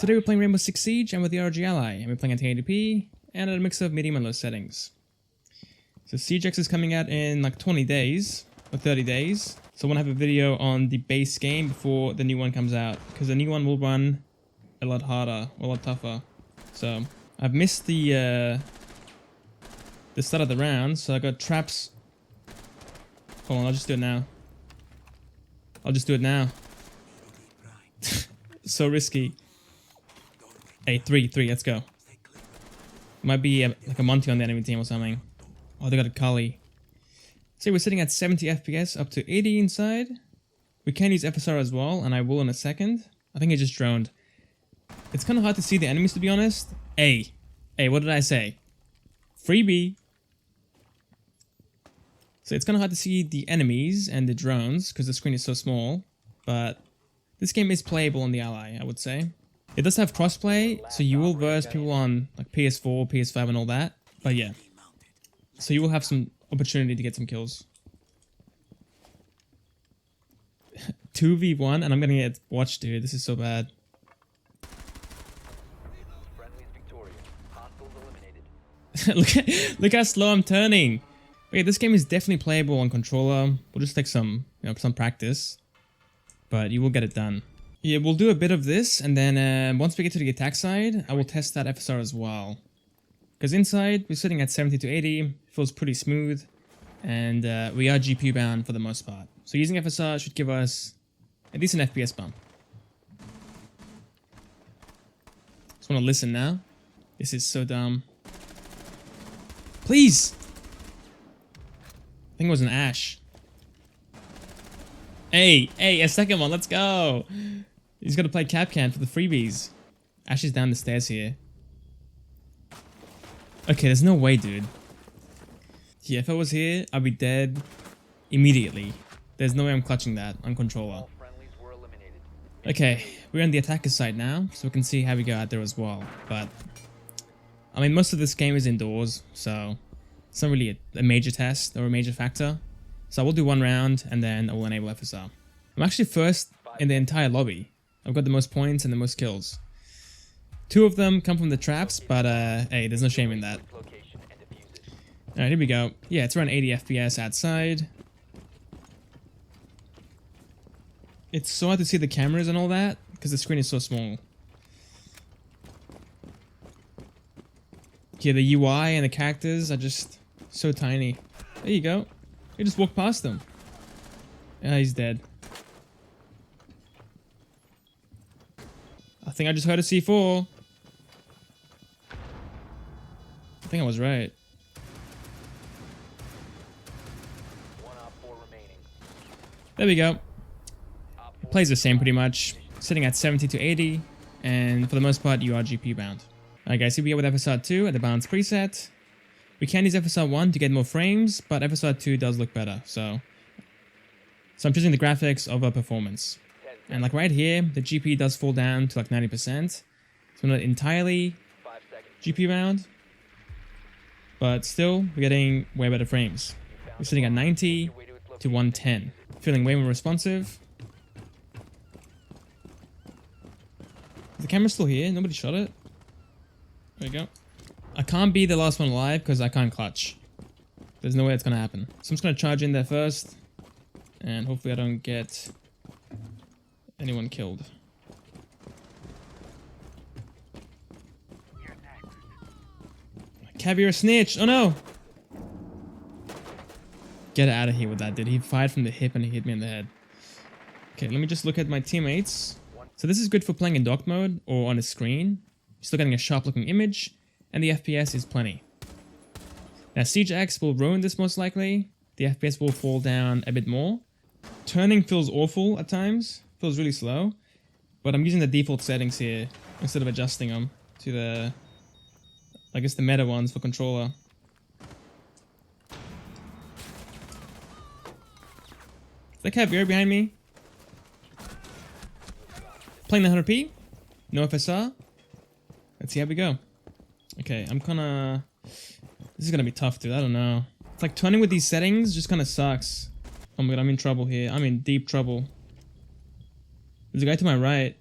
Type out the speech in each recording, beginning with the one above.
Today we're playing Rainbow Six Siege and with the ROG ally, and we're playing at 1080p and at a mix of medium and low settings. So Siege X is coming out in like 20 days, or 30 days, so I want to have a video on the base game before the new one comes out, because the new one will run a lot harder, a lot tougher. So I've missed the start of the round, so I got traps. Hold on, I'll just do it now. So risky. Hey, 3, let's go. Might be like a Monty on the enemy team or something. Oh, they got a Kali. So we're sitting at 70 FPS, up to 80 inside. We can use FSR as well, and I will in a second. I think it just droned. It's kind of hard to see the enemies, to be honest. Hey, what did I say? Freebie. So it's kind of hard to see the enemies and the drones because the screen is so small, but this game is playable on the ally, I would say. It does have crossplay, so you will verse people on like PS4, PS5 and all that, but yeah. So you will have some opportunity to get some kills. 2v1 and I'm gonna get watched, dude. This is so bad. look how slow I'm turning. Okay, this game is definitely playable on controller. We'll just take some practice, but you will get it done. Yeah, we'll do a bit of this, and then once we get to the attack side, I will test that FSR as well. Because inside, we're sitting at 70 to 80, feels pretty smooth, and we are GPU bound for the most part. So using FSR should give us a decent FPS bump. Just want to listen now. This is so dumb. Please! I think it was an Ash. Hey, a second one, let's go! He's got to play Capcan for the freebies. Ash is down the stairs here. Okay, there's no way, dude. Yeah, if I was here, I'd be dead immediately. There's no way I'm clutching that on controller. Okay, we're on the attacker side now, so we can see how we go out there as well. But, I mean, most of this game is indoors, so it's not really a major test or a major factor. So I will do one round, and then I will enable FSR. I'm actually first in the entire lobby. I've got the most points and the most kills. 2 of them come from the traps, but hey, there's no shame in that. Alright, here we go. Yeah, it's around 80 FPS outside. It's so hard to see the cameras and all that, because the screen is so small. Yeah, the UI and the characters are just so tiny. There you go. You just walk past them. Yeah, he's dead. I think I just heard a C4. I think I was right. There we go. Plays the same pretty much. Sitting at 70 to 80. And for the most part, you are GPU bound. Alright guys, here we are with FSR 2 at the balance preset. We can use FSR 1 to get more frames, but FSR 2 does look better, so I'm choosing the graphics over performance. And like right here, the GPU does fall down to like 90%, so we're not entirely GPU bound, but still, we're getting way better frames. We're sitting at 90 to 110, feeling way more responsive. Is the camera still here? Nobody shot it? There we go. I can't be the last one alive because I can't clutch. There's no way it's going to happen. So I'm just going to charge in there first. And hopefully I don't get anyone killed. Caviar snitch! Oh no! Get out of here with that, dude. He fired from the hip and he hit me in the head. Okay, let me just look at my teammates. So this is good for playing in dock mode or on a screen. You're still getting a sharp looking image. And the FPS is plenty. Now Siege X will ruin this most likely. The FPS will fall down a bit more. Turning feels awful at times. Feels really slow. But I'm using the default settings here instead of adjusting them to the, I guess, the meta ones for controller. Is that Caviar behind me? Playing the 100p. No FSR. Let's see how we go. Okay, I'm kinda... This is gonna be tough, dude. I don't know. It's like turning with these settings just kinda sucks. Oh my god, I'm in trouble here. I'm in deep trouble. There's a guy to my right.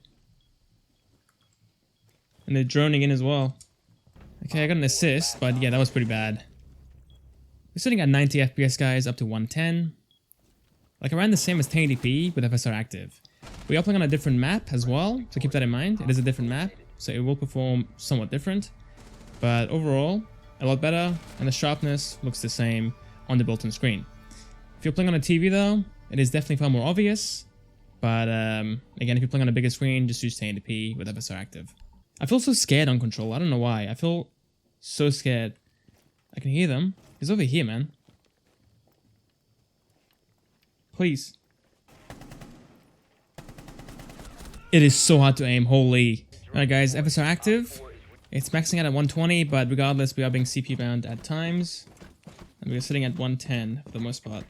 And they're droning in as well. Okay, I got an assist, but yeah, that was pretty bad. We're sitting at 90 FPS, guys, up to 110. Like around the same as 1080p with FSR active. We are playing on a different map as well, so keep that in mind. It is a different map, so it will perform somewhat different. But overall, a lot better, and the sharpness looks the same on the built-in screen. If you're playing on a TV though, it is definitely far more obvious. But again, if you're playing on a bigger screen, just use 1080p with FSR active. I feel so scared on control. I don't know why. I feel so scared. I can hear them. He's over here, man. Please. It is so hard to aim. Holy. Alright guys, FSR active. It's maxing out at 120, but regardless, we are being CPU bound at times. And we're sitting at 110 for the most part.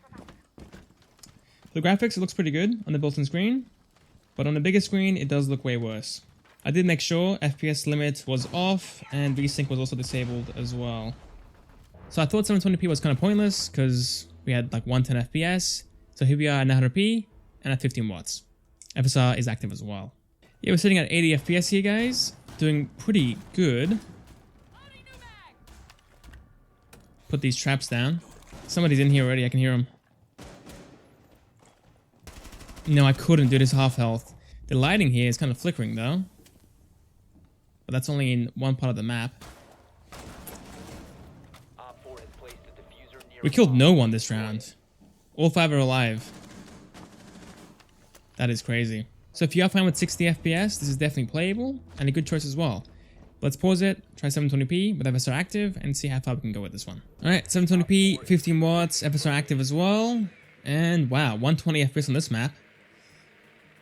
For the graphics, it looks pretty good on the built-in screen. But on the bigger screen, it does look way worse. I did make sure FPS limit was off and VSync was also disabled as well. So I thought 720p was kind of pointless because we had like 110 FPS. So here we are at 900p and at 15 watts. FSR is active as well. Yeah, we're sitting at 80 FPS here, guys. Doing pretty good. Put these traps down. Somebody's in here already, I can hear him. No, I couldn't do this half health. The lighting here is kind of flickering though. But that's only in one part of the map. We killed no one this round. All 5 are alive. That is crazy. So if you are fine with 60 FPS, this is definitely playable and a good choice as well. Let's pause it, try 720p with FSR active and see how far we can go with this one. Alright, 720p, 15 watts, FSR active as well. And wow, 120 FPS on this map.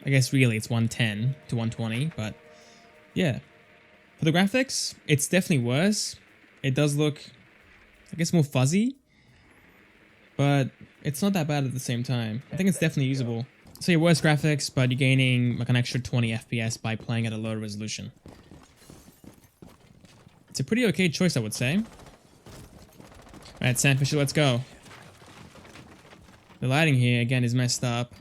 I guess really it's 110 to 120, but yeah. For the graphics, it's definitely worse. It does look, I guess, more fuzzy. But it's not that bad at the same time. I think it's definitely usable. So your worse graphics, but you're gaining like an extra 20 FPS by playing at a lower resolution. It's a pretty okay choice, I would say. Alright, Sandfisher, let's go. The lighting here, again, is messed up.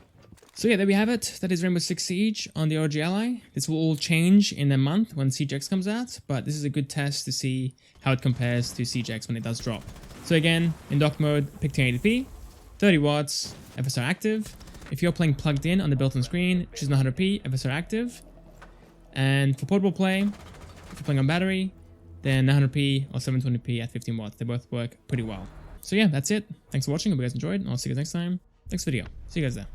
So yeah, there we have it. That is Rainbow Six Siege on the ROG Ally. This will all change in a month when Siege X comes out, but this is a good test to see how it compares to Siege X when it does drop. So again, in dock mode, pick 1080p, 30 watts, FSR active. If you're playing plugged in on the built-in screen, choose 100p, FSR active. And for portable play, if you're playing on battery, then 900p or 720p at 15 watts. They both work pretty well. So yeah, that's it. Thanks for watching. Hope you guys enjoyed, and I'll see you guys next time. Next video. See you guys there.